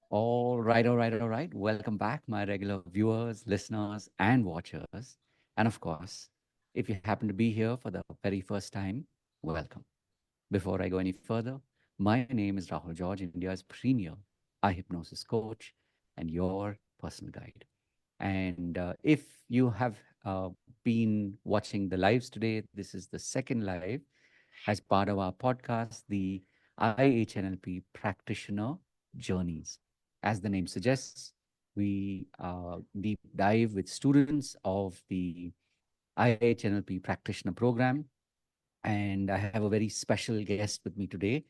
All right. Welcome back, my regular viewers, listeners, and watchers. And of course, if you happen to be here for the very first time, welcome. Before I go any further, my name is Rahul George, India's premier eye hypnosis coach and your personal guide. And if you have been watching the lives today, this is the second live as part of our podcast, the IHNLP Practitioner Journeys. As the name suggests, we deep dive with students of the IHNLP Practitioner Program. And I have a very special guest with me today,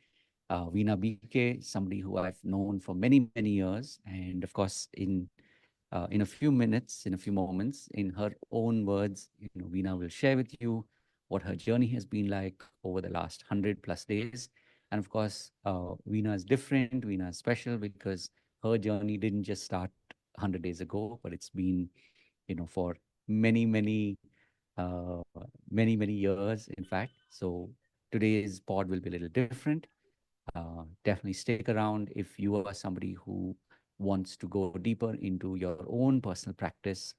Veena BK, somebody who I've known for many, many years. And of course, in a few minutes, in a few moments, in her own words, Veena will share with you what her journey has been like over the last 100 plus days. And of course, Veena is different. Veena is special because her journey didn't just start 100 days ago, but it's been, for many, many, uh, many years, in fact. So today's pod will be a little different. Definitely stick around if you are somebody who wants to go deeper into your own personal practice,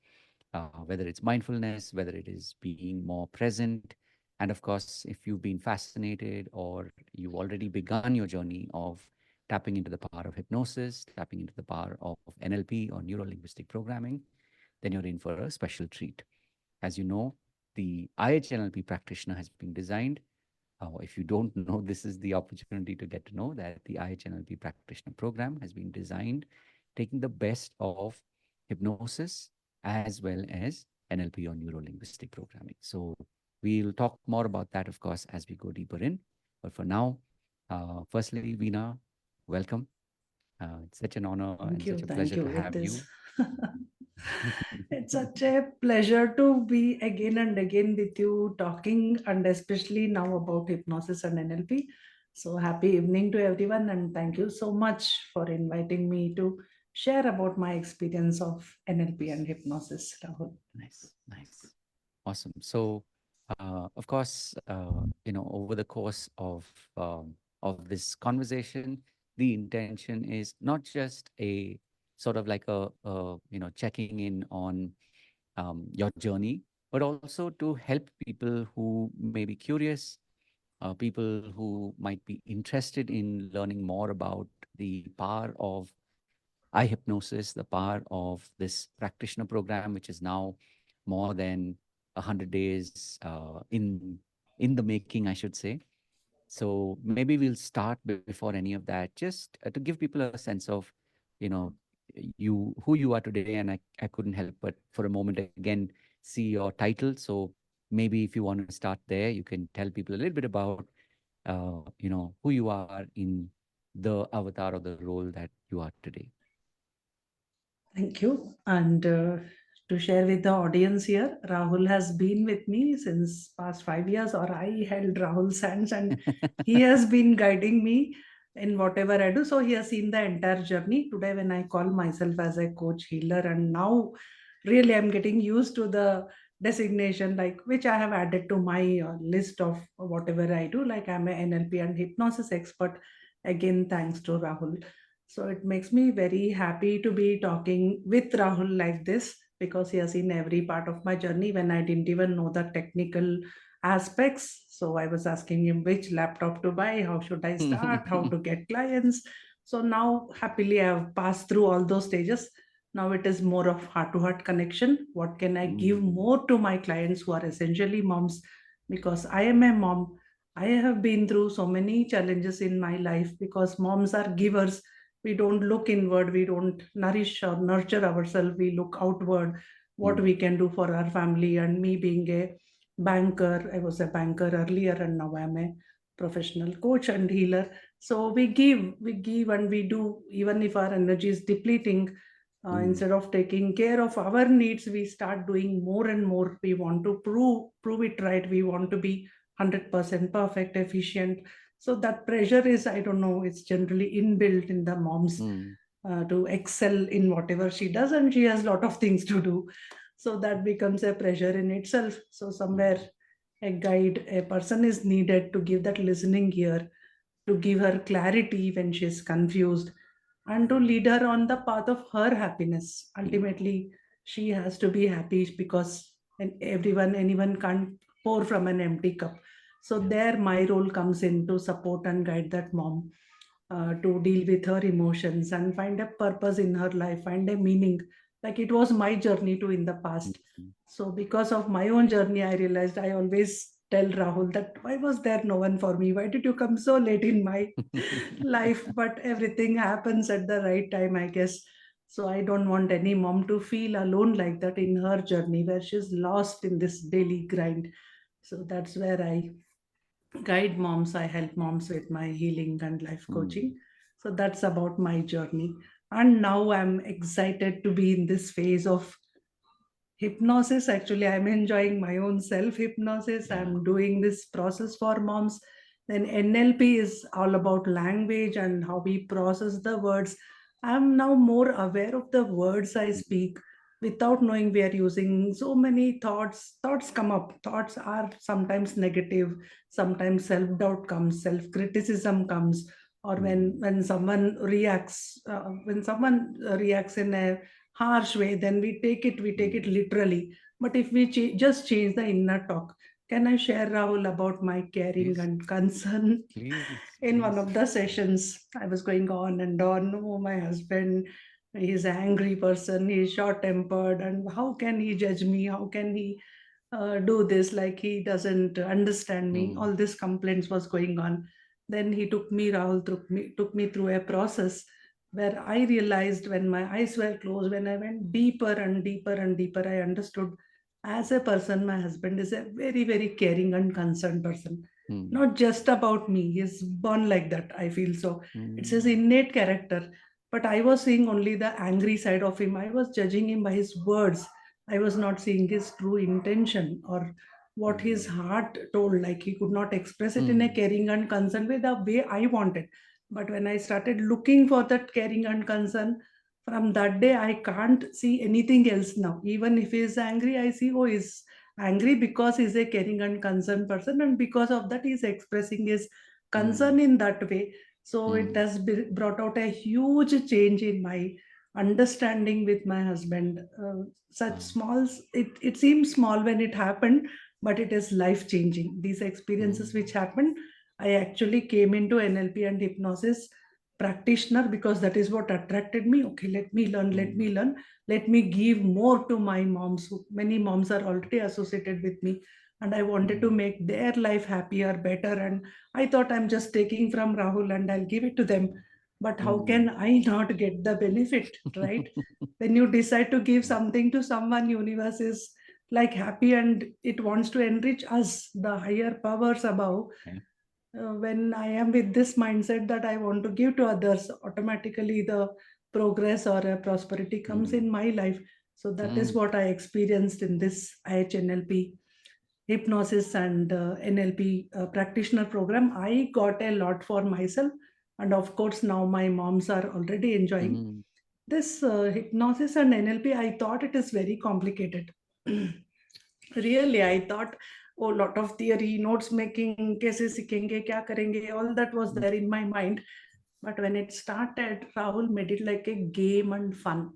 whether it's mindfulness, whether it is being more present. And of course, if you've been fascinated or you've already begun your journey of tapping into the power of hypnosis, tapping into the power of NLP or neuro linguistic programming, then you're in for a special treat. As you know, the IHNLP practitioner has been designed. If you don't know, this is the opportunity to get to know that the IHNLP practitioner program has been designed taking the best of hypnosis as well as NLP or neuro linguistic programming. So we'll talk more about that, of course, as we go deeper in. But for now, firstly, Veena, welcome. It's such an honor and such a Thank pleasure to you. have It is. you. It's such a pleasure to be again and again with you talking, and especially now about hypnosis and NLP. So happy evening to everyone, and thank you so much for inviting me to share about my experience of NLP and hypnosis, Rahul. Nice. Awesome. So, of course, over the course of this conversation, the intention is not just a sort of like checking in on your journey, but also to help people who may be curious, people who might be interested in learning more about the power of eye hypnosis, the power of this practitioner program, which is now more than 100 days in the making, I should say. So maybe we'll start before any of that, just to give people a sense of, you know, you who you are today. And I couldn't help but for a moment again see your title. So maybe if you want to start there, you can tell people a little bit about, who you are in the avatar or the role that you are today. Thank you. And to share with the audience here, Rahul has been with me since past 5 years, or I held Rahul's hands, and he has been guiding me in whatever I do. So he has seen the entire journey. Today, when I call myself as a coach healer, and now really I'm getting used to the designation, like which I have added to my list of whatever I do. Like I'm an NLP and hypnosis expert. Again, thanks to Rahul. So it makes me very happy to be talking with Rahul like this, because he has seen every part of my journey when I didn't even know the technical aspects. So I was asking him which laptop to buy, how should I start, how to get clients. So now happily I have passed through all those stages. Now it is more of heart to heart connection. What can I give Mm, more to my clients who are essentially moms? Because I am a mom. I have been through so many challenges in my life, because moms are givers. We don't look inward, we don't nourish or nurture ourselves, we look outward, what mm, we can do for our family. And me being a banker, I was a banker earlier, and now I'm a professional coach and healer. So we give and we do, even if our energy is depleting. mm, Instead of taking care of our needs, we start doing more and more. We want to prove it right, we want to be 100% perfect, efficient. So that pressure is, I don't know, it's generally inbuilt in the moms, mm, to excel in whatever she does, and she has a lot of things to do. So that becomes a pressure in itself. So somewhere a guide, a person is needed to give that listening ear, to give her clarity when she's confused, and to lead her on the path of her happiness. Ultimately, she has to be happy because anyone can't pour from an empty cup. So Yeah. there, my role comes in to support and guide that mom to deal with her emotions and find a purpose in her life, find a meaning. Like it was my journey too in the past. Mhm. So because of my own journey, I realized I always tell Rahul that why was there no one for me? Why did you come so late in my life? But everything happens at the right time, I guess. So I don't want any mom to feel alone like that in her journey where she's lost in this daily grind. So that's where I guide moms. I help moms with my healing and life Mm. coaching. So that's about my journey. And now I'm excited to be in this phase of hypnosis. Actually, I'm enjoying my own self hypnosis. Yeah. I'm doing this process for moms. Then NLP is all about language and how we process the words. I'm now more aware of the words I Mhm. speak without knowing we are using so many thoughts come up. Thoughts are sometimes negative, sometimes self-doubt comes, self-criticism comes, or Mm. when someone reacts in a harsh way, then we take it Mm. literally. But if we just change the inner talk, can I share, Rahul, about my caring Please, and concern? please, In one please. of the sessions, I was going on and on. Oh, my husband, he's an angry person, he's short tempered, and how can he judge me? How can he do this? Like he doesn't understand me. Mm. All these complaints was going on. Then he took me, Rahul took me through a process where I realized when my eyes were closed, when I went deeper and deeper and deeper, I understood as a person, my husband is a very, very caring and concerned person. Mm. Not just about me. He's born like that, I feel so. It's his Mm. innate character. But I was seeing only the angry side of him. I was judging him by his words. I was not seeing his true intention or what his Mm. heart told. Like he could not express it in a Mm. caring and concern way the way I wanted. But when I started looking for that caring and concern, from that day I can't see anything else now. Even if he is angry, I see, oh, he's angry because he's a caring and concerned person, and because of that he's expressing his Mm. concern in that way. So it Mm. has brought out a huge change in my understanding with my husband. Such Wow. small, it seems small when it happened, but it is life changing. These experiences Mm. which happened, I actually came into NLP and hypnosis practitioner because that is what attracted me. Okay, Mm. let me give more to my moms. Many moms are already associated with me, and I wanted to Mm. make their life happier, better. And I thought I'm just taking from Rahul and I'll give it to them. But how can Mm. I not get the benefit, right? When you decide to give Yeah. something to someone, universe is like happy and it wants to enrich us, the higher powers above. Yeah. When I am with this mindset that I want to give to others, automatically the progress or prosperity comes Mm. in my life. So that is Mm. what I experienced in this IHNLP hypnosis and NLP practitioner program. I got a lot for myself, and of course now my moms are already enjoying Mm. this hypnosis and NLP. I thought it is very complicated. Really, I thought, oh, lot of theory, notes making, कैसे सीखेंगे, क्या करेंगे, all that was Mm. there in my mind. But when it started, Rahul made it like a game and fun.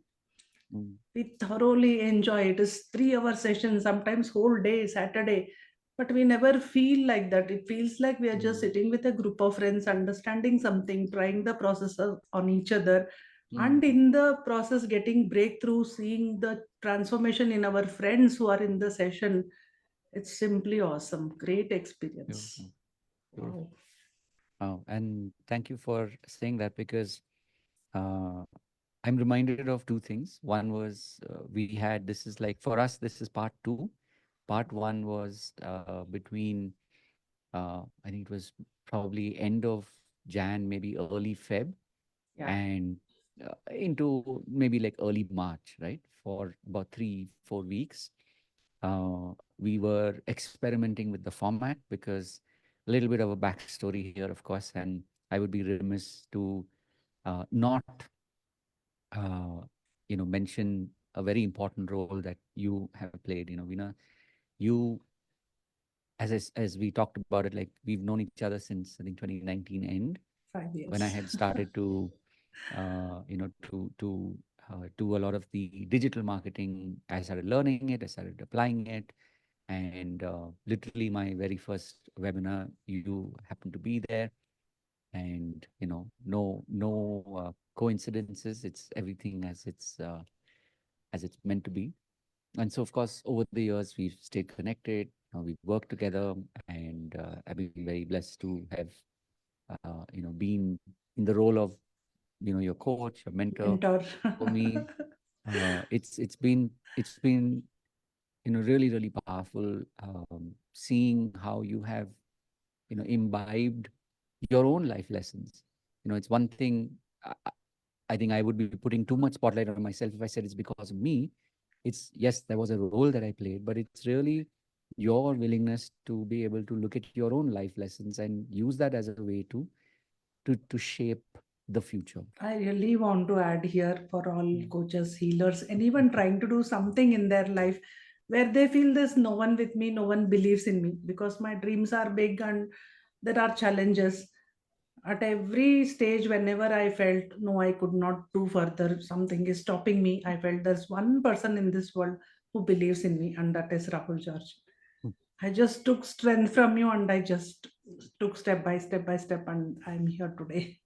Mm. We thoroughly enjoy it. It's 3 hour session, sometimes whole day, Saturday. But we never feel like that. It feels like we are just Mm. sitting with a group of friends, understanding something, trying the process on each other, and Mm. in the process getting breakthrough, seeing the transformation in our friends who are in the session. It's simply awesome. Great experience. Beautiful. Beautiful. Wow. Wow. And thank you for saying that because uh, I'm reminded of two things. One was we had this is like for us, this is part two. Part one was between, I think it was probably end of Jan, maybe early Feb, Yeah. and into maybe like early March, right? For about 3, 4 weeks. We were experimenting with the format because a little bit of a backstory here, of course, and I would be remiss to not, uh, mention a very important role that you have played. Veena, you, as we talked about it, like we've known each other since I think 2019 end, 5 when I years. had started to. to do a lot of the digital marketing. I started learning it. I started applying it, and literally my very first webinar, you happened to be there, and no coincidences. It's everything as it's meant to be. And so, of course, over the years, we've stayed connected. We've worked together, and I've been very blessed to have, been in the role of, your coach, your mentor Mentor. for me. It's been, really, really powerful, seeing how you have, imbibed your own life lessons. It's one thing. I think I would be putting too much spotlight on myself if I said it's because of me. It's yes, there was a role that I played, but it's really your willingness to be able to look at your own life lessons and use that as a way to shape the future. I really want to add here for all coaches, healers, anyone trying to do something in their life where they feel there's no one with me, no one believes in me because my dreams are big and there are challenges. At every stage, whenever I felt no, I could not do further, something is stopping me, I felt there's one person in this world who believes in me, and that is Rahul George. I just took strength from you and I just took step by step, and I'm here today.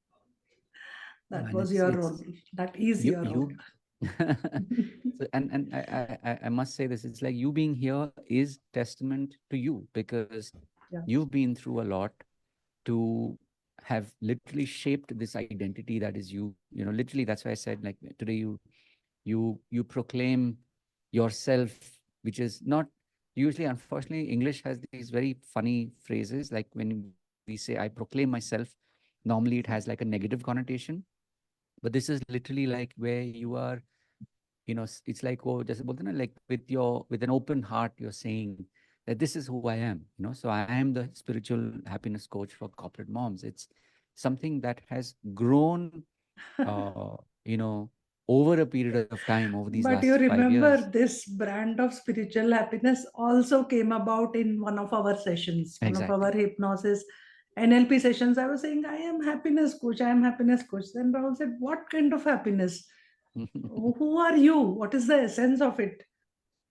That And was it's your role. it's That is you your role. you so, and I must say this, it's like you being here is testament to you, because Yeah. you've been through a lot to have literally shaped this identity that is you. Literally, that's why I said, like, today you proclaim yourself, which is not usually, unfortunately, English has these very funny phrases. Like when we say I proclaim myself, normally it has like a negative connotation, but this is literally like where you are, it's like, oh, just bolte na, like with an open heart, you're saying that this is who I am. So I am the spiritual happiness coach for corporate moms. It's something that has grown, uh, you know, over a period of time, over these But you last 5 years. remember, this brand of spiritual happiness also came about in one of our sessions, one of our Exactly. hypnosis NLP sessions. I was saying, I am happiness coach, I am happiness coach. Then Rahul said, what kind of happiness? Who are you? What is the essence of it?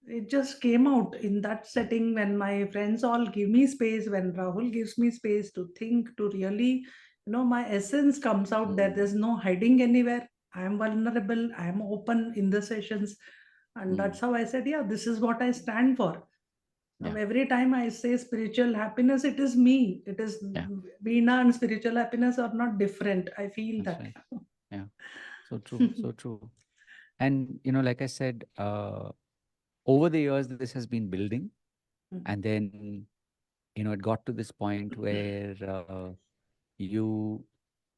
It just came out in that setting when my friends all give me space, when Rahul gives me space to think, to really, my essence comes out there. Mm, There's no hiding anywhere. I am vulnerable, I am open in the sessions, and mm, that's how I said, yeah, this is what I stand for. Now yeah, every time I say spiritual happiness, it is me, it is yeah, Veena, and spiritual happiness are not different, I feel that's that. right. Yeah, so true, so true. And like I said, over the years, this has been building, and then it got to this point where you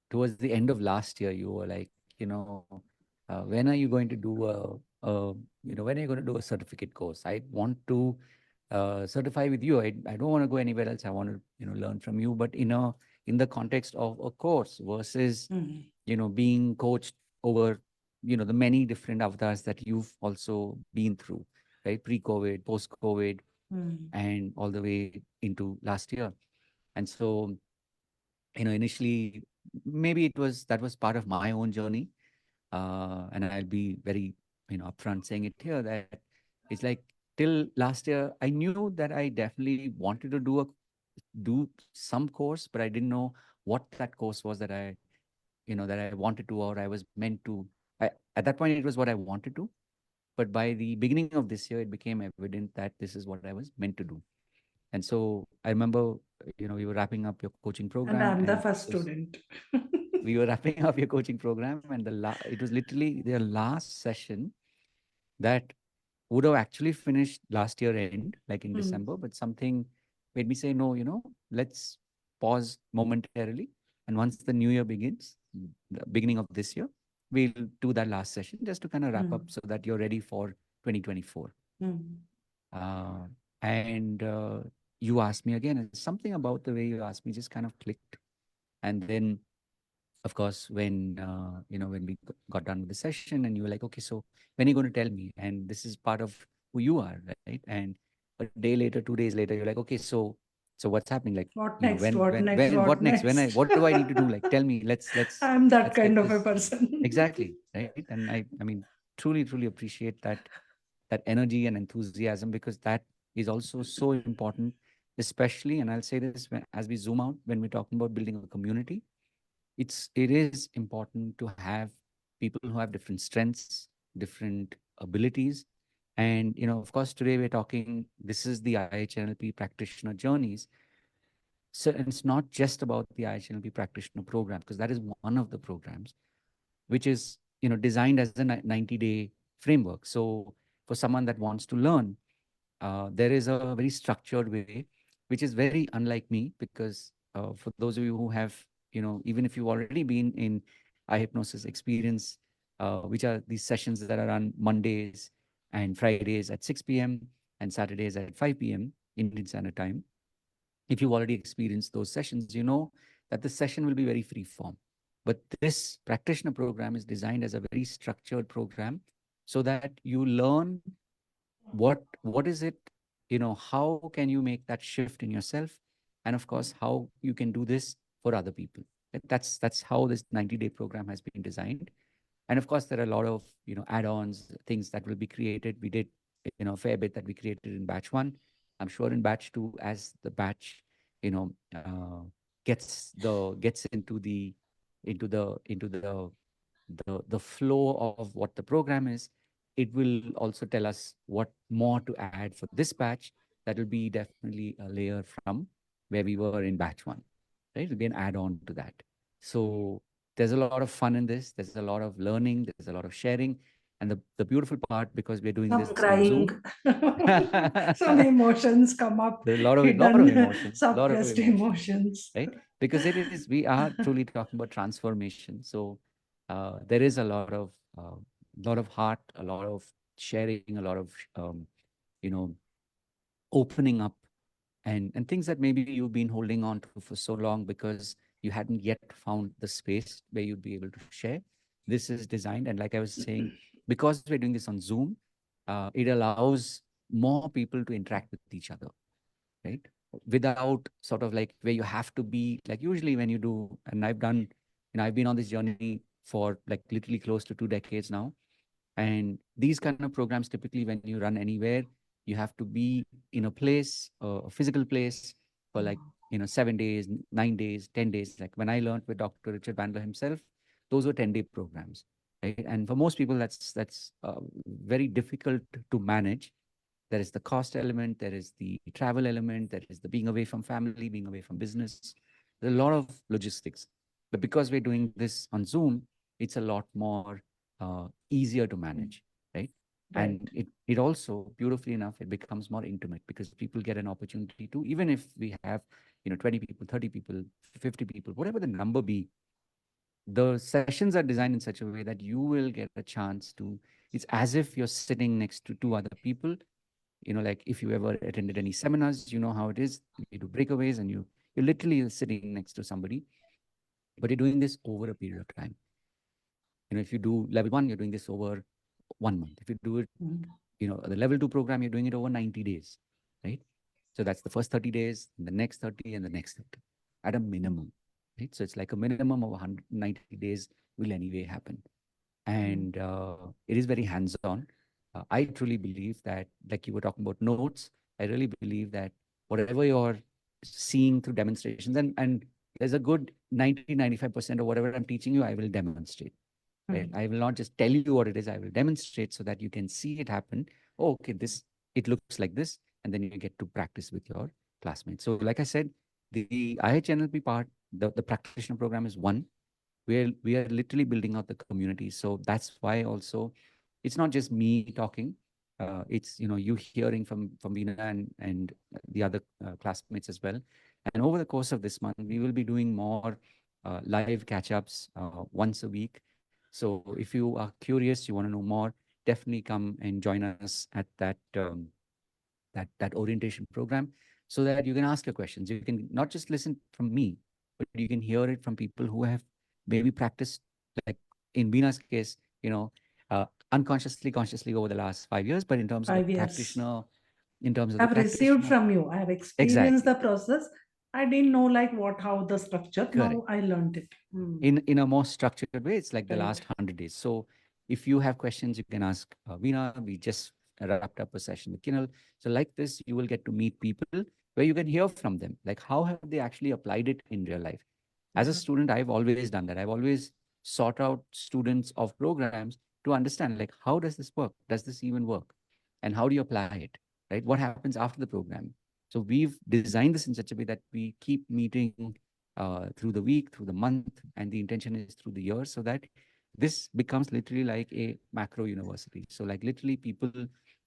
towards the end of last year, you were like, when are you going to do when are you going to do a certificate course? I want to certify with you. I don't want to go anywhere else. I want to, learn from you, but in the context of a course versus, Mm, being coached over, the many different avatars that you've also been through, right? Pre-COVID, post-COVID, mm, and all the way into last year. And so, initially, maybe that was part of my own journey. And I'll be very, upfront saying it here, that it's like till last year, I knew that I definitely wanted to do some course, but I didn't know what that course was that I wanted to, or I was meant to. At that point, it was what I wanted to. But by the beginning of this year, it became evident that this is what I was meant to do. And so I remember, we were wrapping up your coaching and program, I'm the and first student. we were wrapping up your coaching program, and it was literally the last session that would have actually finished last year end, like in Mm, December, but something made me say, no, let's pause momentarily. And once the new year begins, the beginning of this year, we'll do that last session just to kind of wrap up mm, so that you're ready for 2024. mm, Uh, and you asked me again, and something about the way you asked me just kind of clicked. And then, of course, when we got done with the session, and you were like, okay, so when are you going to tell me? And this is part of who you are, right? And a day later, 2 days later, you're like, okay, so So what's happening? Like, What you know, next? What next? what What next? next? What do I need to do? Like, tell me, I'm that let's get kind of a this. person. Exactly. Right. And I mean, truly, truly appreciate that energy and enthusiasm, because that is also so important, especially, and I'll say this as we zoom out, when we're talking about building a community, it is important to have people who have different strengths, different abilities. And, you know, of course, today we're talking, this is the IHNLP practitioner journeys. So, and it's not just about the IHNLP practitioner program, because that is one of the programs which is, you know, designed as a 90-day framework. So for someone that wants to learn, there is a very structured way, which is very unlike me, because for those of you who have, you know, even if you've already been in eye hypnosis experience, which are these sessions that are on Mondays and Fridays at 6 p.m. and Saturdays at 5 p.m. Indian Standard Time. If you've already experienced those sessions, you know that the session will be very free form. But this practitioner program is designed as a very structured program, so that you learn what is it, you know, how can you make that shift in yourself, and of course how you can do this for other people. That's how this 90-day program has been designed. And of course there are a lot of, you know, add-ons, things that will be created. We did, you know, a fair bit that we created in batch one. I'm sure in batch two, as the batch, you know, gets into the flow of what the program is, it will also tell us what more to add for this batch. That will be definitely a layer from where we were in batch one, right? It'll be an add-on to that. So there's a lot of fun in this. There's a lot of learning. There's a lot of sharing. And the beautiful part, because we're doing Some this on crying. Zoom, Some there's emotions come up, a lot of hidden, emotion, a lot of suppressed emotion, emotions. right? Because it is, we are truly talking about transformation. So there is a lot of heart, a lot of sharing, a lot of you know, opening up, and things that maybe you've been holding on to for so long because you hadn't yet found the space where you'd be able to share. This is designed, and like I was saying, because we're doing this on Zoom, it allows more people to interact with each other, right? Without sort of like where you have to be like usually when you do, and I've done, you know, I've been on this journey for like literally close to 2 decades now. And these kind of programs, typically when you run anywhere, you have to be in a place, a physical place, for like, you know, 7 days, 9 days, 10 days. Like when I learned with Dr. Richard Bandler himself, those were 10-day programs, right? And for most people, that's very difficult to manage. There is the cost element, there is the travel element, there is the being away from family, being away from business. There's a lot of logistics. But because we're doing this on Zoom, it's a lot more easier to manage, right? Right. And it also, beautifully enough, it becomes more intimate because people get an opportunity to, even if we have, you know, 20 people, 30 people, 50 people, whatever the number be, the sessions are designed in such a way that you will get a chance to, it's as if you're sitting next to two other people. You know, like if you ever attended any seminars, you know how it is. You do breakaways and you're literally sitting next to somebody, but you're doing this over a period of time. You know, if you do level one, you're doing this over 1 month. If you do it, Mm. you know, the level two program, you're doing it over 90 days, right? So that's the first 30 days, the next 30, and the next 30 at a minimum, right? So it's like a minimum of 190 days will anyway happen. And it is very hands-on. I truly believe that, like you were talking about notes, I really believe that whatever you're seeing through demonstrations, and there's a good 90-95% of whatever I'm teaching you, I will demonstrate. Right? Mm. I will not just tell you what it is, I will demonstrate so that you can see it happen. Oh, okay, this, it looks like this, and then you get to practice with your classmates. So like I said, the IHNLP part, the practitioner program is one. We are literally building out the community. So that's why also it's not just me talking. It's, you know, you hearing from Veena and the other classmates as well. And over the course of this month, we will be doing more live catch-ups once a week. So if you are curious, you want to know more, definitely come and join us at that orientation program, so that you can ask your questions. You can not just listen from me, but you can hear it from people who have maybe practiced, like in Bina's case, you know, unconsciously, consciously over the last 5 years. But in terms of the 5 years. practitioner in terms of the I've received practitioner. from you. I have experienced Exactly. the process. I didn't know like what how the structure. Correct. Now I learned it. Hmm. In a more structured way. It's like the Right. last 100 days. So if you have questions, you can ask Veena. We just wrapped up a session with Kinal. So like this, you will get to meet people where you can hear from them. Like how have they actually applied it in real life? As a Yeah. student, I've always done that. I've always sought out students of programs to understand like how does this work? Does this even work? And how do you apply it? Right? What happens after the program? So we've designed this in such a way that we keep meeting through the week, through the month, and the intention is through the year, so that this becomes literally like a macro university. So, like literally, people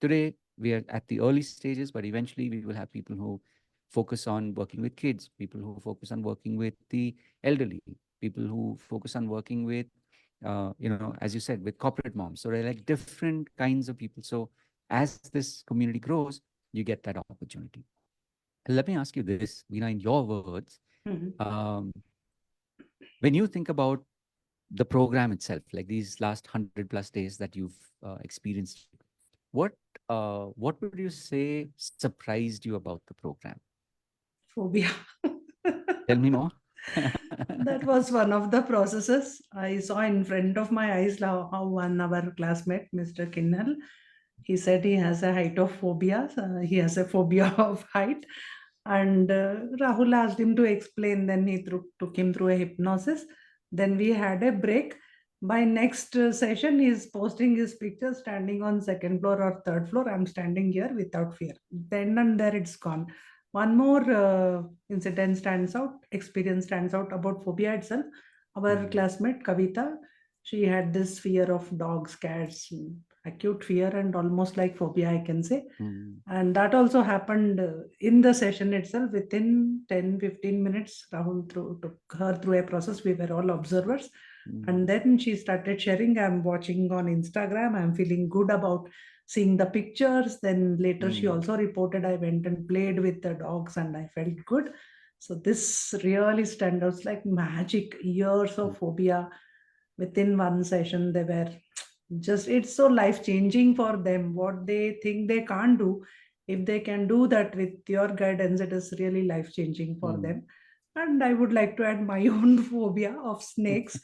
today we are at the early stages, but eventually we will have people who focus on working with kids, people who focus on working with the elderly, people who focus on working with, as you said, with corporate moms. So, they're like different kinds of people. So, as this community grows, you get that opportunity. Let me ask you this, Veena, in your words. Mhm. Um, when you think about the program itself, like these last 100+ days that you've experienced, what what would you say surprised you about the program? Phobia. Tell me more. That was one of the processes. I saw in front of my eyes how one of our classmate, Mr. Kinnell, he said he has a height of phobia. He has a phobia of height. And Rahul asked him to explain. Then he took him through a hypnosis. Then we had a break. By next session, he's posting his picture standing on second floor or third floor. I'm standing here without fear. Then and there it's gone. One more incident stands out, experience stands out about phobia itself. Our Mm, classmate Kavita, she had this fear of dogs, cats, acute fear and almost like phobia, I can say. mm, And that also happened in the session itself. Within 10-15 minutes, Rahul took her through a process. We were all observers. mm, And then she started sharing. I'm watching on Instagram. I'm feeling good about seeing the pictures. Then later, she mm, also reported I went and played with the dogs and I felt good. So this really stands out like magic. Years mm, of phobia within one session, they were just, it's so life changing for them. What they think they can't do, if they can do that with your guidance, it is really life changing for mm. them. And I would like to add my own phobia of snakes.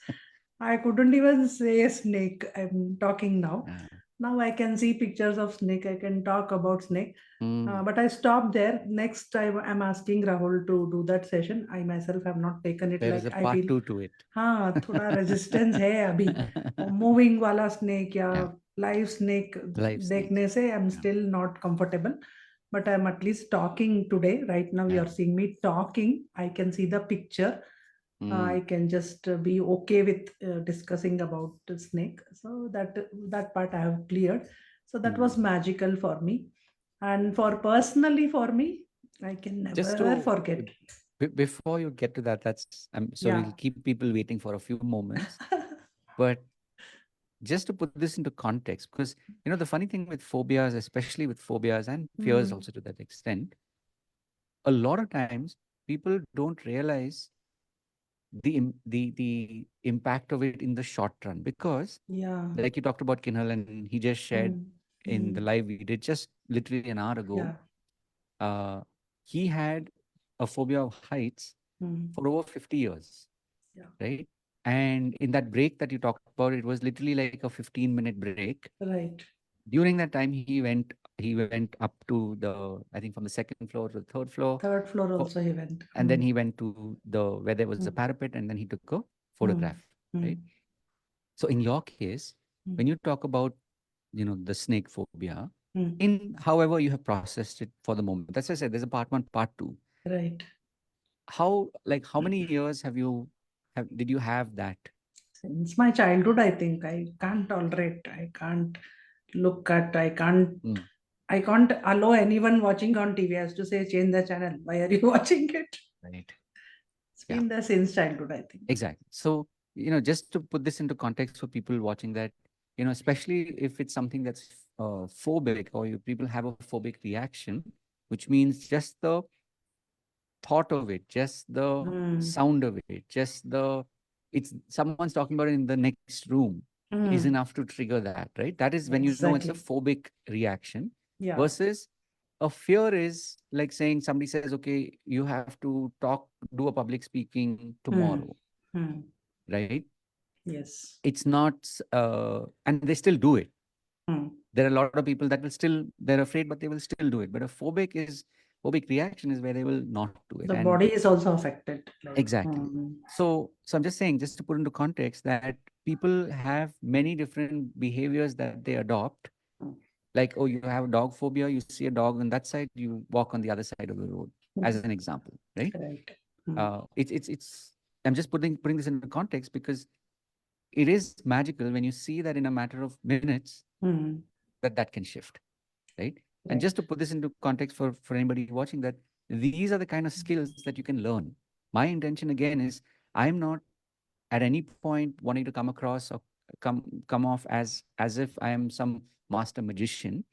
I couldn't even say snake. I'm talking now. Yeah. Now I can see pictures of snake. I can talk about snake. Mm. But I stopped there. Next time I'm asking Rahul to do that session. I myself have not taken it. There is Like a I part feel, two to it. हाँ थोड़ा resistance है अभी. Moving वाला snake या Yeah, live snake live snakes. देखने से I am Yeah, still not comfortable. But I'm at least talking today. Right now, you yeah. are seeing me talking. I can see the picture. Mm, I can just be okay with discussing about the snake. So that part I have cleared. So that was mm. magical for me, and for personally for me, I can Just never to forget. before you get to that, that's so Yeah. we'll keep people waiting for a few moments. But just to put this into context, because the funny thing with phobias, especially with phobias and fears Hmm. also to that extent, a lot of times people don't realize the impact of it in the short run. Because Yeah. like you talked about Kinhal, and he just shared Mm, in the mm, live we did just literally an hour ago, yeah, uh, he had a phobia of heights mm, for over 50 years, yeah, right? And in that break that you talked about, it was literally like a 15-minute break. right. During that time, he went up to the, I think, from the second floor to the third floor, Third floor for, also he went. and then he went to the where there was a Mm, parapet, and then he took a mm, photograph, right? mm, So in your case, mm, when you talk about the snake phobia, mm, in however you have processed it for the moment, that's why I said there's a part one, part two. right. How many years did you have that? Since my childhood, I think I can't tolerate. I can't look at. I can't. Mm, I can't allow anyone watching on TV as to say change the channel. Why are you watching it? right. It's Yeah. been there since childhood, I think. Exactly. So, just to put this into context for people watching that, especially if it's something that's phobic, or people have a phobic reaction, which means just the thought of it, just the Mm, sound of it, it's someone's talking about it in the next room is mm, enough to trigger that, right? That is when it's a exactly. phobic reaction Yeah. versus a fear is like saying somebody says, okay, you have to talk, do a public speaking Hmm. tomorrow, Hmm. right? Yes. It's not, and they still do it. Hmm. There are a lot of people that will still, they're afraid, but they will still do it. But a phobic reaction is where they will not do it. The And body is also affected. Like, exactly. So I'm just saying, just to put into context, that people have many different behaviors that they adopt. hmm, Like, oh, you have a dog phobia, you see a dog on that side, you walk on the other side of the road, hmm, as an example, right? right. Hmm. It's I'm just putting this into context because it is magical when you see that in a matter of minutes Hmm. that can shift, right? And Right. just to put this into context for anybody watching, that these are the kind of skills that you can learn. My intention again is, I'm not at any point wanting to come across or come off as if I am some master magician.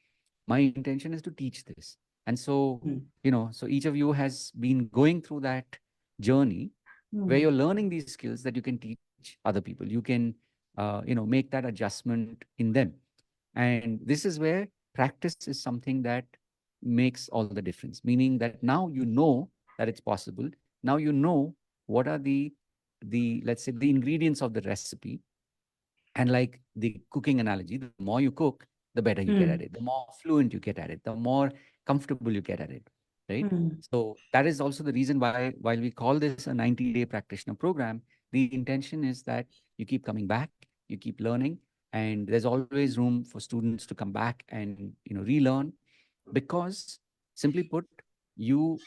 My intention is to teach this. And so, Hmm. so each of you has been going through that journey where Hmm. you're learning these skills that you can teach other people. You can make that adjustment in them. And this is where practice is something that makes all the difference, meaning that now you know that it's possible. Now you know what are the let's say the ingredients of the recipe. And like the cooking analogy, the more you cook, the better you get at Hmm. it, the more fluent you get at it, the more comfortable you get at it, right? Hmm. So that is also the reason why, while we call this a 90-day practitioner program, the intention is that you keep coming back, you keep learning, and there's always room for students to come back and relearn, because simply put, you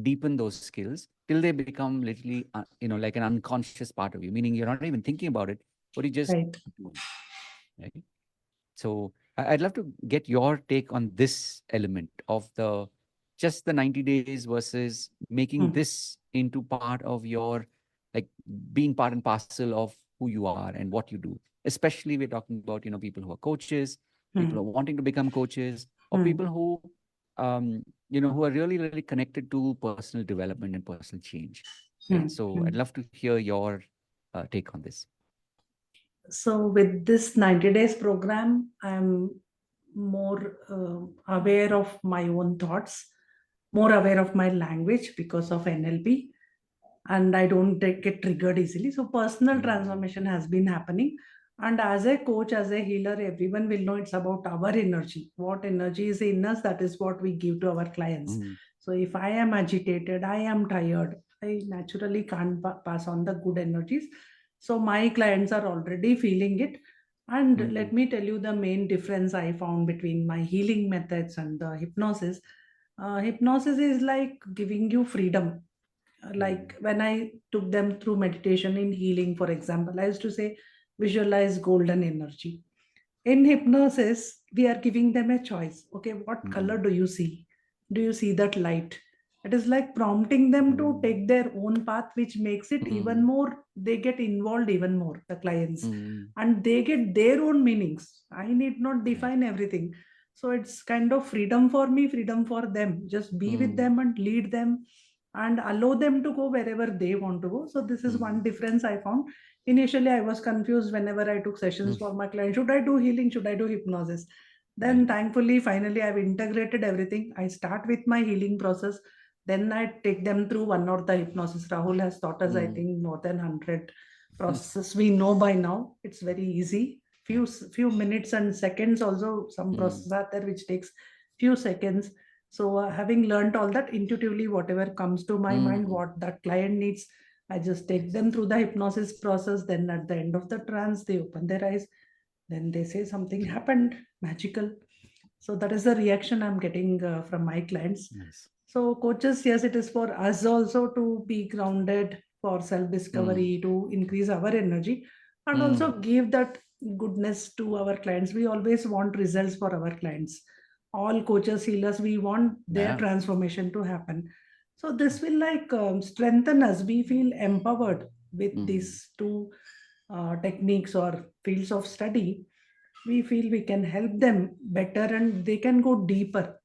deepen those skills till they become literally like an unconscious part of you, meaning you're not even thinking about it, but you just Right. do it, right? So I'd love to get your take on this element of the just the 90 days versus making Hmm. this into part of your, like, being part and parcel of who you are and what you do. Especially we're talking about, people who are coaches, people Hmm. who are wanting to become coaches, or Hmm. people who are really, really connected to personal development and personal change, right? Hmm. So I'd Hmm. love to hear your take on this. So with this 90 days program, I'm more aware of my own thoughts, more aware of my language because of NLP, and I don't get triggered easily. So personal Mm, transformation has been happening. And as a coach, as a healer, everyone will know it's about our energy. What energy is in us, that is what we give to our clients. mm, So if I am agitated, I am tired, I naturally can't pass on the good energies. So my clients are already feeling it. And let mm, me tell you the main difference I found between my healing methods and the hypnosis. Hypnosis is like giving you freedom. Like mm, when I took them through meditation in healing, for example, I used to say, visualize golden energy. In hypnosis, we are giving them a choice. Okay, what color mm, do you see? Do you see that light? It is like prompting them to mm, take their own path, which makes it even mm, more, they get involved even more, the clients, mm. and they get their own meanings. I need not Right. define everything. So it's kind of freedom for me, freedom for them. Just be with Mm, them and lead them and allow them to go wherever they want to go. So this is one mm, difference I found. Initially, I was confused whenever I took sessions mm. for my client. Should I do healing? Should I do hypnosis? Then, Right. thankfully, finally, I've integrated everything. I start with my healing process. Then I take them through one or the hypnosis. Rahul has taught us, I Mm, think, more than 100 processes. We know by now. It's very easy. right. Few minutes and seconds also. Some Mm, processes are there which takes few seconds. So, having learned all that intuitively, whatever comes to my mind, mm. what that client needs, I just take Yes. them through the hypnosis process. Then at the end of the trance, they open their eyes. Then they say something happened, magical. So that is the reaction I'm getting from my clients. Nice. So coaches, yes, it is for us also to be grounded for Mm, self-discovery, to increase our energy, and also mm. give that goodness to our clients. We always want results for our clients. All coaches, healers, we want their Yeah. transformation to happen. So this will like strengthen us. We feel empowered with Mm, these two techniques or fields of study. We feel we can help them better and they can go deeper.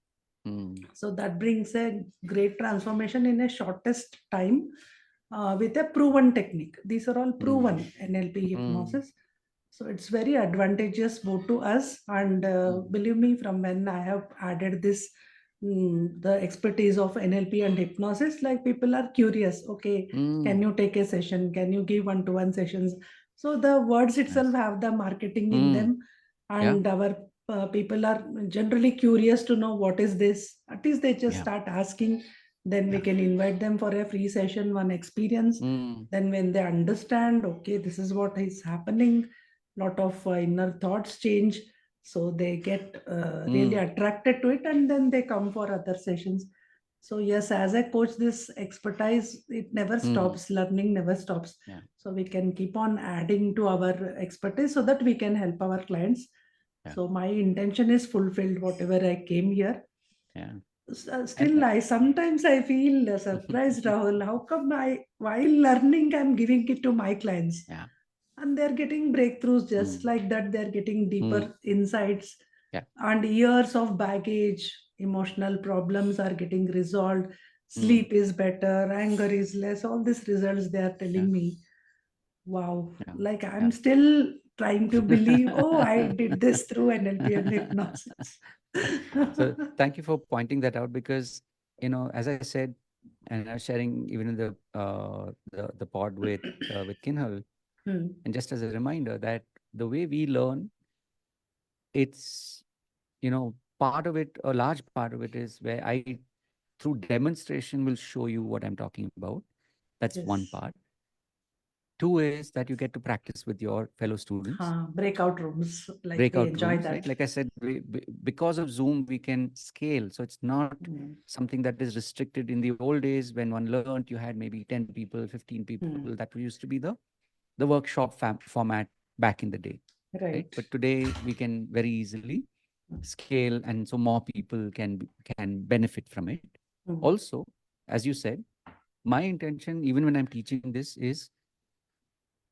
mm, So that brings a great transformation in a shortest time with a proven technique. These are all proven mm, NLP mm, hypnosis. So it's very advantageous both to us and mm, believe me, from when I have added this the expertise of NLP and hypnosis. Like people are curious. Okay, can Mm, you take a session? Can you give one-to-one sessions? So the words itself nice. have the marketing in Mm, them, yeah, and our people are generally curious to know what is this. At least they just yeah, start asking. Then we yeah. can invite them for a free session, one experience. Mm, Then when they understand, okay, this is what is happening, lot of inner thoughts change, so they get really mm, attracted to it, and then they come for other sessions. So yes, as a coach, this expertise, it never mm, stops, learning never stops. yeah, So we can keep on adding to our expertise so that we can help our clients. yeah, So my intention is fulfilled, whatever I came here. yeah. And Still, I sometimes I feel surprised, Rahul. How come while learning, I'm giving it to my clients, yeah, and they're getting breakthroughs just mm, like that. They're getting mm, deeper insights, yeah, and years of baggage, emotional problems are getting resolved. mm, Sleep is better, anger is less. All these results they are yeah, telling me. Wow, yeah, like yeah. I'm still trying to believe, oh, I did this through NLP and hypnosis. So thank you for pointing that out because, as I said, and I was sharing even in the pod with Kinhal, Hmm. and just as a reminder that the way we learn, it's part of it, a large part of it is where I through demonstration will show you what I'm talking about. That's one Yes. part. Two is that you get to practice with your fellow students, Breakout rooms, like they breakout enjoy rooms, right? that. Like I said, because of Zoom, we can scale. So it's not Hmm. something that is restricted. In the old days when one learned, you had maybe 10 people, 15 people. Hmm. That used to be the workshop format back in the day, right? Right. But today we can very easily scale, and so more people can benefit from it. Hmm. Also, as you said, my intention, even when I'm teaching this, is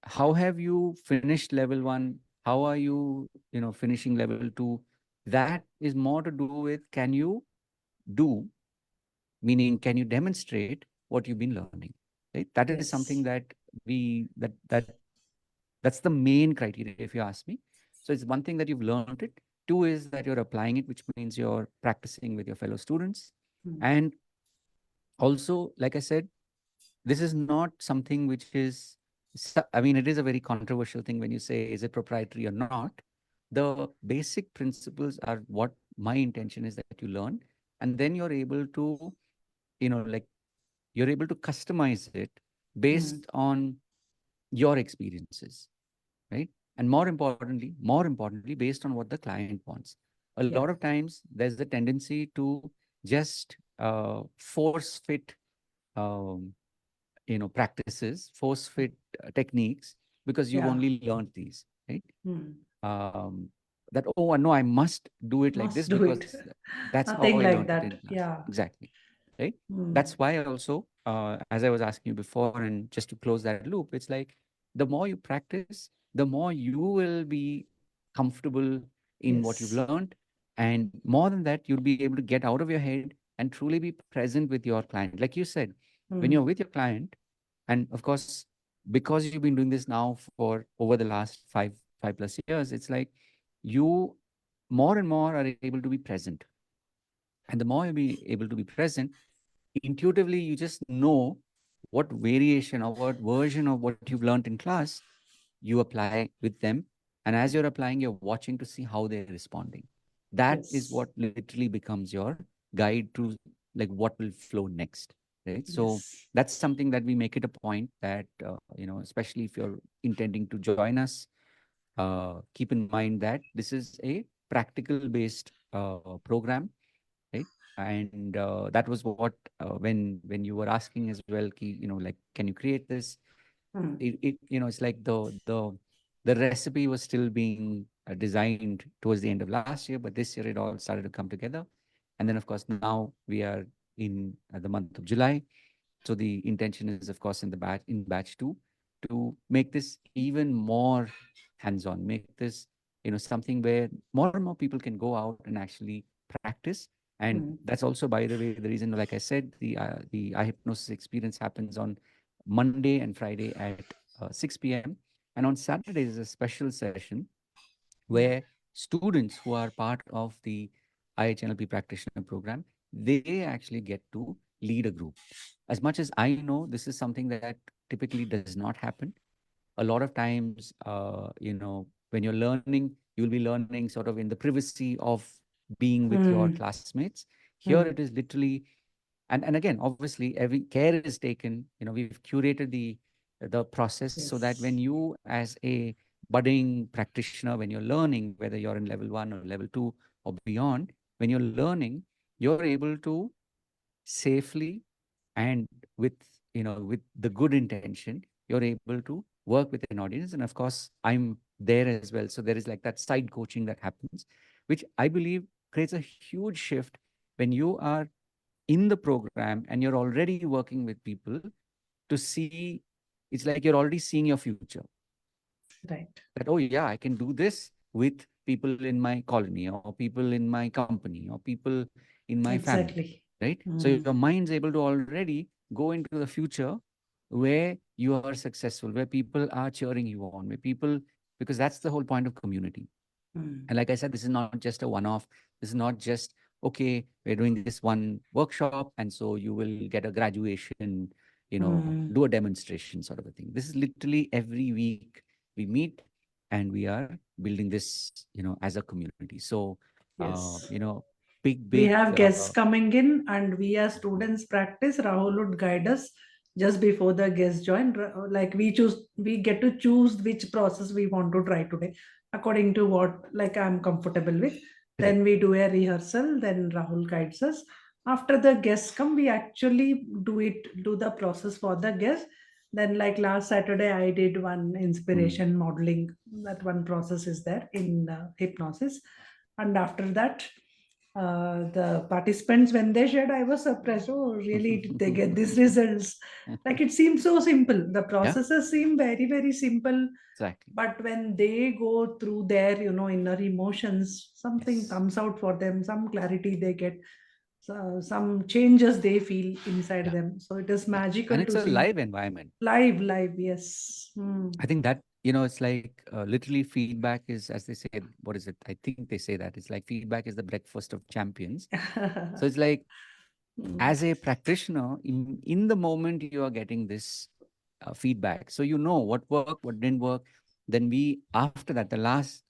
how have you finished level one? How are you, finishing level two? That is more to do with can you do, meaning can you demonstrate what you've been learning, right? That is something Yes. that that's the main criteria, if you ask me. So it's one thing that you've learned it. Two is that you're applying it, which means you're practicing with your fellow students. Hmm. And also, like I said, this is not something which is, I mean, it is a very controversial thing when you say, is it proprietary or not? The basic principles are what my intention is that you learn. And then you're able to, like, you're able to customize it Hmm. based on your experiences, right? And more importantly, based on what the client wants. A lot Yeah. of times there's the tendency to just force fit um, practices, force fit techniques, because you've Yeah. only learned these, right? Hmm. um, that, oh, no, I must do it like Must this do it. because that's how Nothing I like learned it in that. class. Yeah. Exactly, right? Hmm. That's why also, as I was asking you before, and just to close that loop, it's like the more you practice, the more you will be comfortable in what you've Yes. learned, and more than that, you'll be able to get out of your head and truly be present with your client. Like you said, when you're Hmm. with your client, and of course, because you've been doing this now for over the last five plus years, it's like you more and more are able to be present. And the more you be able to be present, intuitively you just know what variation or what version of what you've learned in class you apply with them. And as you're applying, you're watching to see how they're responding. That is Yes. what literally becomes your guide to, like, what will flow next, right? So Yes. that's something that we make it a point that, especially if you're intending to join us, keep in mind that this is a practical based program, right? And that was what, when you were asking as well, like, can you create this? Hmm. It's like the recipe was still being designed towards the end of last year, but this year it all started to come together. And then, of course, now we are in the month of July. So the intention is, of course, in batch two, to make this even more hands-on, make this, something where more and more people can go out and actually practice. And Hmm. that's also, by the way, the reason, like I said, the eye hypnosis experience happens on Monday and Friday at 6 p.m. And on Saturday is a special session Yeah. where students who are part of the IHNLP practitioner program they actually get to lead a group. As much as I know, this is something that typically does not happen. A lot of times, when you're learning, you'll be learning sort of in the privacy of being with your Hmm. classmates. Here Hmm. it is literally, and again, obviously, every care is taken. We've curated the process so that when Yes. you, as a budding practitioner, when you're learning, whether you're in level 1 or level 2 or beyond, when you're learning, you're able to safely and with the good intention, you're able to work with an audience. And of course, I'm there as well, so there is like that side coaching that happens, which I believe creates a huge shift when you are in the program and you're already working with people to see. It's like you're already seeing your future, Right. that, oh yeah, I can do this with people in my colony or people in my company or people in my family, Exactly. right? So Hmm. your mind's able to already go into the future where you are successful, where people are cheering you on, where people, because that's the whole point of community. Hmm. And like I said, this is not just a one-off. This is not just, okay, we're doing this one workshop, and so you will get a graduation, Hmm. do a demonstration sort of a thing. This is literally every week we meet and we are building this, as a community. So, Yes. big, We big, have guests coming in, and we as students practice. Rahul would guide us just before the guests join. Like we get to choose which process we want to try today, according to what like I'm comfortable with. Then correct. we do a rehearsal. Then Rahul guides us. After the guests come, we actually do the process for the guests. Then, like last Saturday, I did one Mm, inspiration modeling. That one process is there in hypnosis, and after that the participants, when they shared, I was surprised. Oh, really? Did they get these results? Like it seemed so simple. The yeah, processes seem very, very simple, exactly. but when they go through their, inner emotions, something Yes. comes out for them. Some clarity they get. So, some changes they feel inside Yeah. them. So it is Yeah. And magical it's to a see. live environment. Live, live. Yes. I think that, it's like literally feedback is, as they say, what is it? I think they say that it's like feedback is the breakfast of champions. So it's like, Hmm. as a practitioner, in the moment you are getting this feedback, so you know what worked, what didn't work. Then we, after that, the last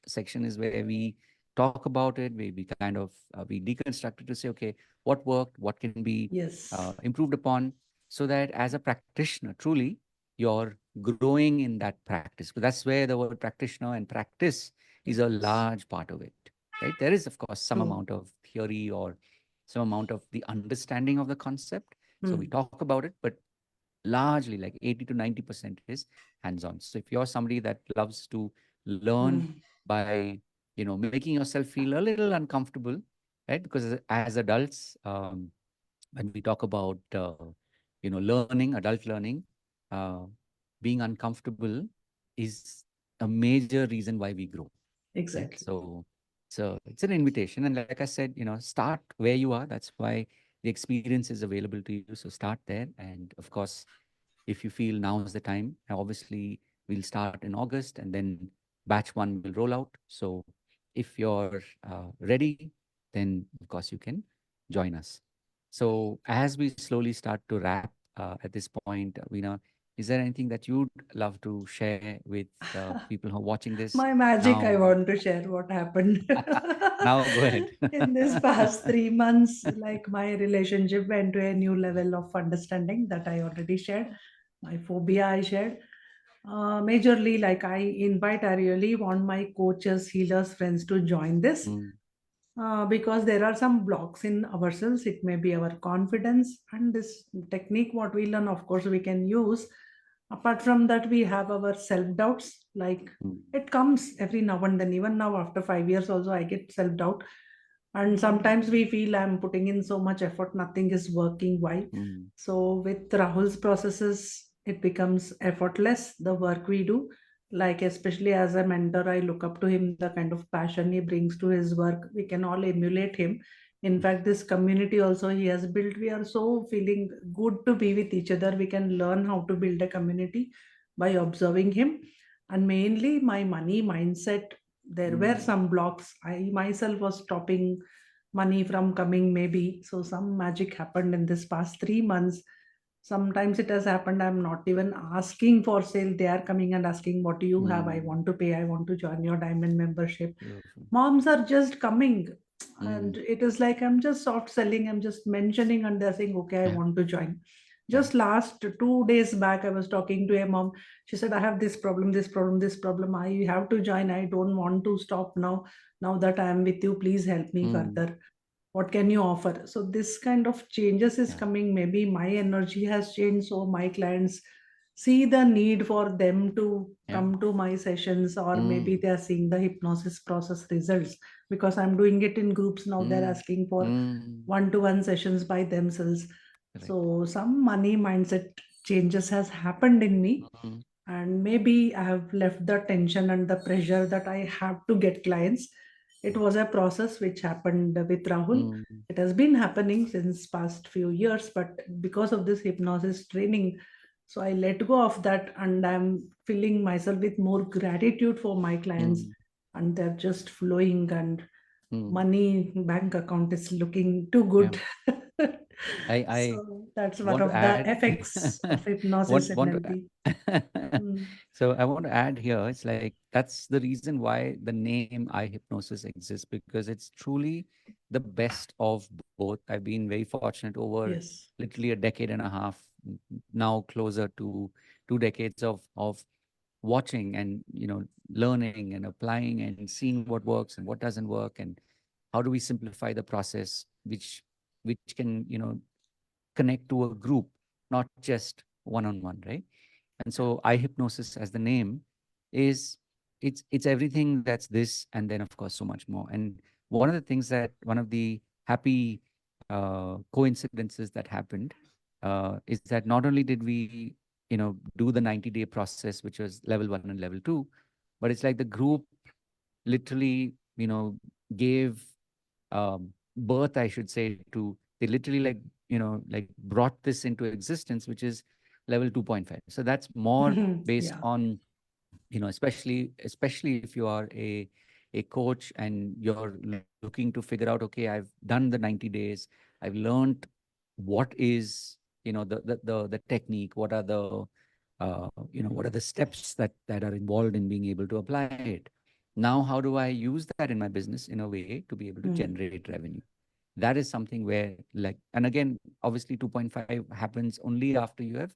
section is where we talk about it. We kind of we deconstruct it to say, okay, what worked, what can be Yes. improved upon, so that as a practitioner, truly, you're growing in that practice. Because that's where the word practitioner and practice is a Yes. large part of it, right? There is, of course, some True. amount of theory or some amount of the understanding of the concept. So we Hmm. talk about it, but largely like 80 to 90% is hands-on. So if you're somebody that loves to learn Hmm. by, making yourself feel a little uncomfortable, right? Because as adults, when we talk about, learning, adult learning, uh, being uncomfortable is a major reason why we grow, right? Exactly. So it's an invitation, and like I said, start where you are. That's why the experience is available to you. So start there, and of course, if you feel now is the time, obviously we'll start in August, and then batch one will roll out. So if you're ready, then of course you can join us. So as we slowly start to wrap at this point, Veena, is there anything that you'd love to share with people who are watching this My magic, I now? want to share what happened Now go ahead. in this past 3 months. Like my relationship went to a new level of understanding that I already shared. My phobia I shared. Majorly, like I really want my coaches, healers, friends to join this Mm, because there are some blocks in ourselves. It may be our confidence, and this technique what we learn, of course we can use. Apart from that, we have our self doubts. Like mm, it comes every now and then. Even now after 5 years also I get self doubt, and sometimes we feel I'm putting in so much effort, nothing is working. Why? mm, So with Rahul's processes, it becomes effortless, the work we do. Like especially as a mentor, I look up to him, the kind of passion he brings to his work. We can all emulate him. In fact, this community also he has built, we are so feeling good to be with each other. We can learn how to build a community by observing him. And mainly my money mindset, there were mm, some blocks. I myself was stopping money from coming, maybe. So some magic happened in this past 3 months. Sometimes it has happened, I'm not even asking for sale. They are coming and asking, what do you have? I Mm, want to pay. I want to join your diamond membership. beautiful. Moms are just coming. And Mm, it is like I'm just soft selling. I'm just mentioning and they're saying, okay, I yeah, want to join. yeah. Just last 2 days back, I was talking to a mom. She said, I have this problem, this problem, this problem. I have to join. I don't want to stop now. Now that I am with you, please help me Mm, further. What can you offer? So this kind of changes is yeah. coming. Maybe my energy has changed. So my clients see the need for them to Yeah. come to my sessions, or maybe Mm, they are seeing the hypnosis process results because I'm doing it in groups now. They're mm, asking for mm. one-to-one sessions by themselves. Correct. So some money mindset changes has happened in me, Mm, and maybe I have left the tension and the pressure that I have to get clients. It was a process which happened with Rahul. mm, It has been happening since past few years, but because of this hypnosis training, so I let go of that, and I'm filling myself with more gratitude for my clients, mm, and they're just flowing, and mm. money bank account is looking too Yeah. good. I So that's one want to of the add effects of hypnosis want NLP. to Mm. so I want to add here, it's like that's the reason why the name eye hypnosis exists, because it's truly the best of both. I've been very fortunate over Yes. literally a decade and a half, now closer to 2 decades of watching and learning and applying and seeing what works and what doesn't work, and how do we simplify the process, which can connect to a group, not just one on one, right? And so eye hypnosis, as the name, is it's everything that's this, and then of course so much more. And one of the happy coincidences that happened is that not only did we do the 90-day process, which was level 1 and level 2, but it's like the group literally gave birth, I should say, to, they literally like like brought this into existence, which is level 2.5. So that's more based Yeah. on especially if you are a coach and you're looking to figure out, okay, I've done the 90 days, I've learned what is the technique, what are the what are the steps that are involved in being able to apply it. Now how do I use that in my business in a way to be able to Mm. generate revenue? That is something where, like, and again, obviously 2.5 happens only after you have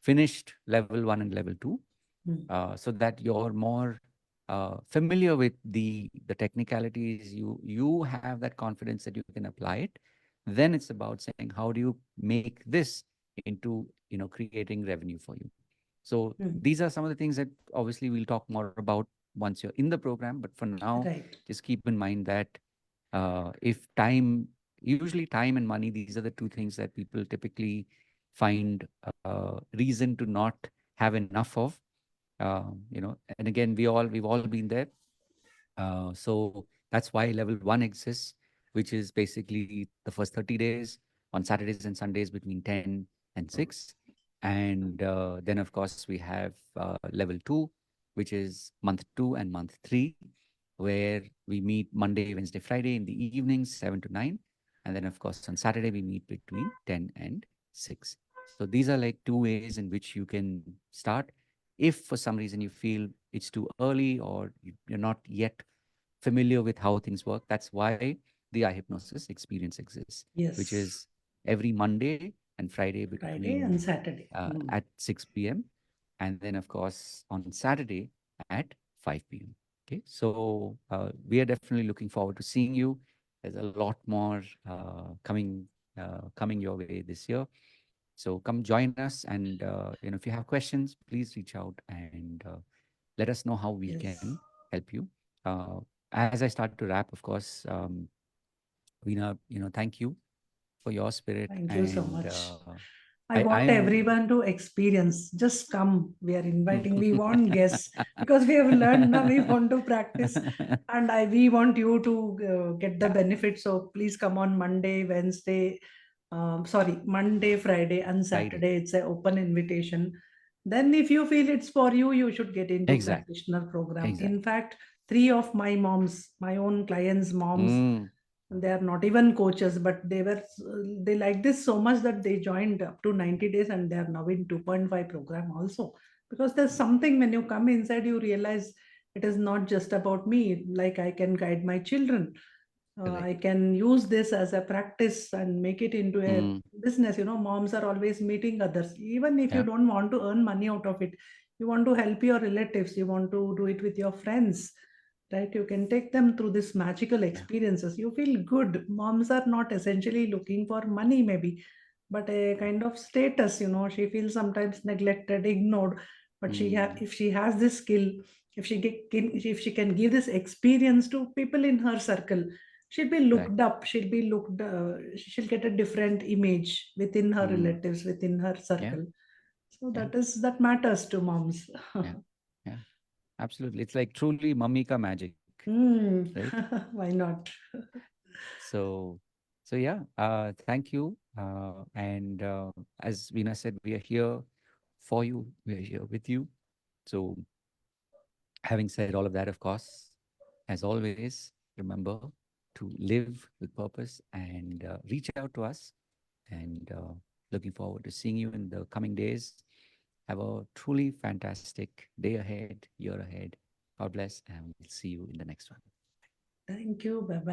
finished level 1 and level 2, Mm. so that you're more familiar with the technicalities. You have that confidence that you can apply it. Then it's about saying, how do you make this into creating revenue for you? So Mm. these are some of the things that obviously we'll talk more about once you're in the program. But for now, Right. just keep in mind that if time, usually time and money, these are the two things that people typically find reason to not have enough of. And again, we've all been there. So that's why level 1 exists, which is basically the first 30 days on Saturdays and Sundays between 10 and 6. And then, of course, we have level 2, which is month 2 and month 3, where we meet Monday, Wednesday, Friday in the evenings, 7 to 9. And then, of course, on Saturday, we meet between 10 and 6. So these are like two ways in which you can start. If for some reason you feel it's too early, or you're not yet familiar with how things work, that's why the eye hypnosis experience exists, which Yes. is every Monday and Friday Friday between and Saturday. Mm. at 6 p.m. And then, of course, on Saturday at 5 p.m. Okay, so we are definitely looking forward to seeing you. There's a lot more coming your way this year. So come join us, and if you have questions, please reach out and let us know how we Yes. can help you. Uh, as I start to wrap, of course, Veena, thank you for your spirit, Thank you so and much. I I want am. everyone to experience. Just come. We are inviting. We want guests because we have learned now. We want to practice, and we want you to get the Yeah, benefit. So please come on Monday, Wednesday. Sorry, Monday, Friday, and Friday. Saturday. It's an open invitation. Then, if you feel it's for you, you should get into Exactly. practitioner program. In Exactly. fact, three of my moms, my own clients' moms, Mm. They are not even coaches, but they like this so much that they joined up to 90 days, and they are now in 2.5 program also. Because there's something, when you come inside, you realize it is not just about me. Like, I can guide my children. I Correct. can use this as a practice and make it into a Mm, business. Moms are always meeting others. Even if you yeah. don't want to earn money out of it, you want to help your relatives, you want to do it with your friends, right? You can take them through this magical Yeah. experiences. You feel good. Moms are not essentially looking for money, maybe, but a Yeah. kind of status. She feels sometimes neglected, ignored. But Mm, if she has this skill, if she can give this experience to people in her circle, she'll be right. looked up. She'll get a different image within her Mm, relatives, within her yeah. circle. So Yeah. that matters to moms. Yeah. Yeah. Absolutely. It's like truly mummy ka magic, Hmm. right? Why not? So, so yeah, thank you. And as Veena said, we are here for you. We are here with you. So, having said all of that, of course, as always, remember to live with purpose and reach out to us. And looking forward to seeing you in the coming days. Have a truly fantastic day ahead, year ahead. God bless, and we'll see you in the next one. Thank you. Bye bye.